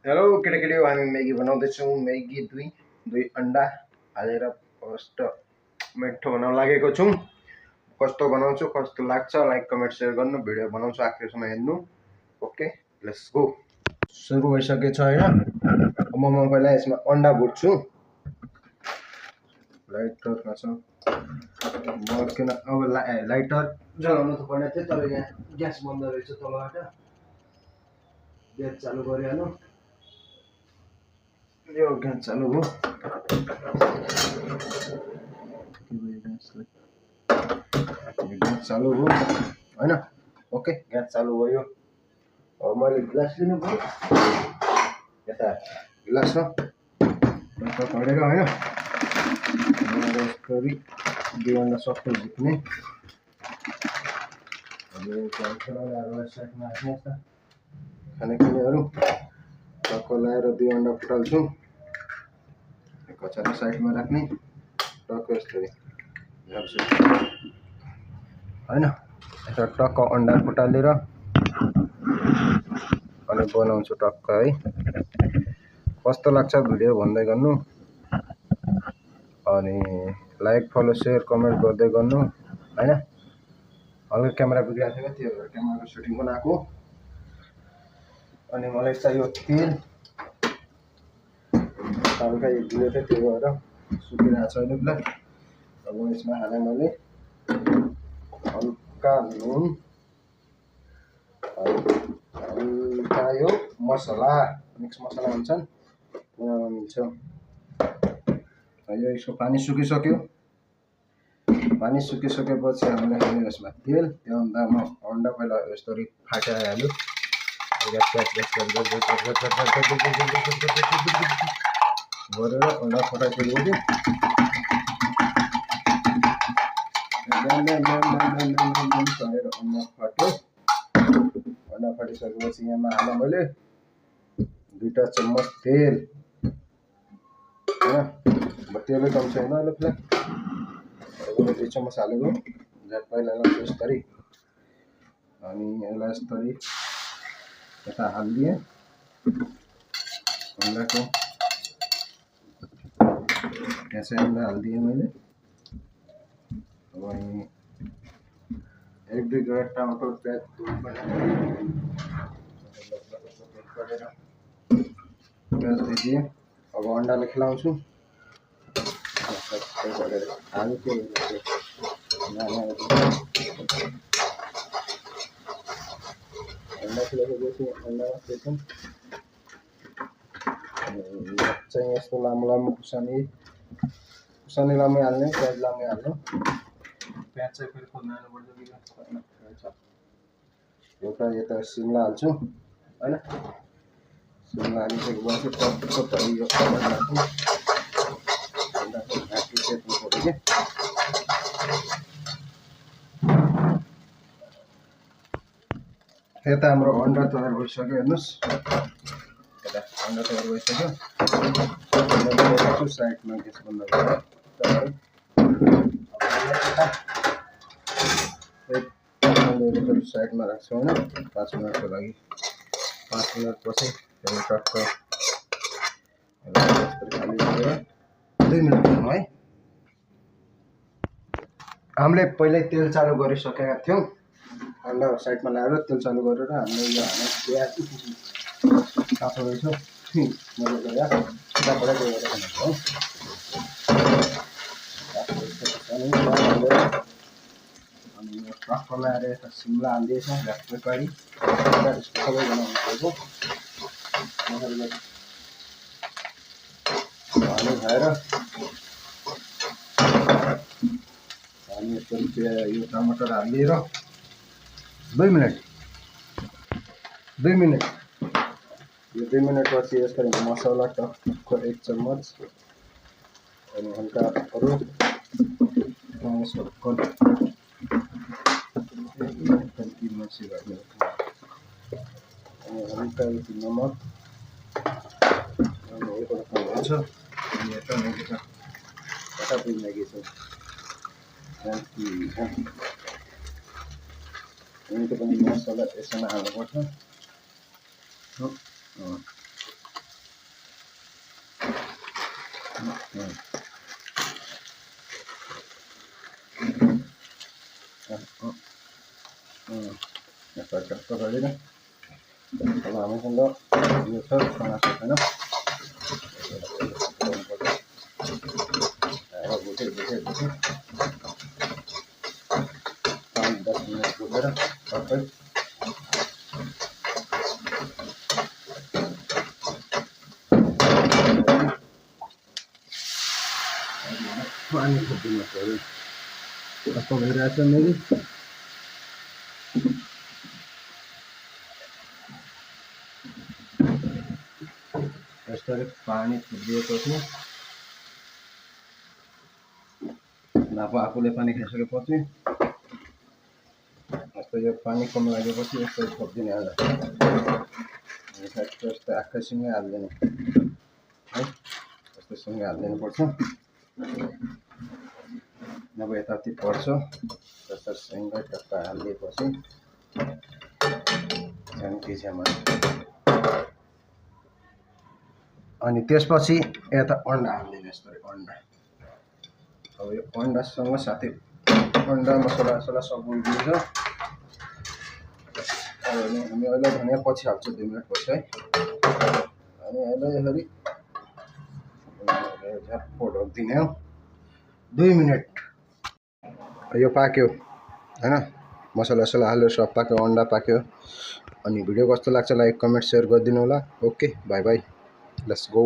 Hello केटाकेटी हामी Maggi बनाउँदैछौँ। Maggi दुई अंडा हालेर फर्स्ट मिठो बनाउन लागेको छौँ। कस्तो बनाउँछु कस्तो लाग्छ लाइक कमेन्ट सेयर गर्नु, भिडियो बनाउँछु आखिरसम्म हेर्नु। Okay let's go. सुरु भइसकेछ हैन। म पहिला यसमा अंडा भुट्छु। लाइटरमा छ म किन अब लाइटर जलाउनु त पर्ने थियो, तर यहाँ ग्यास बन्द रहेछ तलबाट। ग्यास चालु गरिहाल्नु। यो ग्यास चालु हो। ग्यास चालु हो हैन। ओके ग्यास चालु भयो। अब मैले ग्लास लिनु पर्यो। यता ग्लास हो खडेर हैन। यसरी दुई अंडा सबै झिक्ने। खानेकुराहरू टक्क लाएर दुई अंडा फुटाल्छु। कचरा साइडमा राख्ने टक्क यसरी हैन। यसो टक्क अंडा फुटालेर अनि बनाउँछु टक्क है। कस्तो लाग्छ भिडियो भन्दै गर्नु, अनि लाइक फलो शेयर कमेन्ट गर्दै गर्नु हैन। हल्का क्यामेरा बिग्रिएको थियो, त्यो भएर क्यामेराको सुटिङ बनाएको। अनि मलाई चाहियो तेल हल्का हिलो थियो, त्यो भएर सुकिरहेको छैन ल। अब यसमा हाले मैले हल्का नुन, हल्का यो मसला मिक्स मसला भन्छन् मिल्छ। यो यसको पानी सुकिसक्यो। पानी सुकिसकेपछि हामीले हाल्ने यसमा तेल। त्योभन्दा म अंडा पहिला यसरी फाटिहाल्यो। गरेर अंडा फटाइसकेपछि अंडा फाट्यो। अंडा फाटिसकेपछि यहाँ हालेँ मैले 2 चम्मच तेल हैन। तेलै कम छैन अहिले फिलहाल। 2 चम्मच हालेको झट्ट पहिला लाउँछु यसरी। अनि यसलाई यसरी यता हालिदिएँ अंडाको। यसै अंडा हालिदिएँ मैले। अब 1-2 गरा टमाटर प्याज प्याज दिएँ। अब अंडाले खिलाउँछु। आलु के अंडा खिलाएपछि अंडा सेक्छौँ। चाहिँ यस्तो लामो लामो खुर्सानी लामै हाल्ने, प्याज लामै हाल्ने। प्याज चाहिँ फेरि खोल्नु पर्छ। एउटा यता सिमला हाल्छु हैन। सिमला हालिसकेपछि टक्क भरि यो टमाटर हाल्छु। अंडाको घाँटी सेक्नु पर्यो के। यता हाम्रो अंडा तयार भइसक्यो हेर्नुस्। यता अंडा तयार भइसक्यो। साइडमा ग्यास बन्द गरेर साइडमा राख्छु हैन। 5 मिनटको लागि। 5 मिनटपछि टक्क खाली गरेर 2 मिनट है। हामीले पहिल्यै तेल चालु गरिसकेका थियौँ। अंडा साइडमा ल्याएर तेल चालु गरेर हामीले यो प्याज काँचो रहेछ मैले गरेर यताबाट गएर खाएको हो। अनि यो टक्क ल्याएर यता सिमला हालिदिएछ घाँस गरी सबै बनाउनु पऱ्यो। पानी खाएर अनि यो टमाटर हालिदिएर 2 मिनट यो 2 मिनटपछि यसरी मसला टक्क 1 चम्मच अनि हल्का अरू हल्का नमक अनि हुन्छ। अनि यता मैगी छ, यता पनि मैगी छ। पनि मसला यसमा हाल्नुपर्छ। Kasta गरेर अब हामीसँग यो छ मासु होइन भुटे 5-10 मिनट भुटेर सबै पानी थपिदिनु पऱ्यो कस्तो भइरहेछ मेरी यसरी पानी थपिदिएपछि नभए आफूले पानी खाइसकेपछि यस्तो यो पानी कम लागेपछि यस्तो थपिदिने आज यस्तो आँखासँगै हालिदिने है यस्तोसँगै हालिदिनुपर्छ नभए यताउति पर्छ त्यसरी टक्क हालिदिएपछि झ्यामा अनि त्यसपछि यता अन्डा हालिदिने यस्तरी अन्डा अब यो अन्डासँग साथै अन्डा मसला सब उल्टिन्छ अनि हामी अहिले धनिया पछि हाल्छौँ 2 मिनट पछि है अनि अहिले यसरी झट्पट ढोकिदिने हो 2 मिनट यो पाक्यो हैन मसला हालेर सब पाक्यो अन्डा पाक्यो अनि भिडियो कस्तो लाग्छ लाइक कमेन्ट शेयर गरिदिनु होला okay bye bye let's go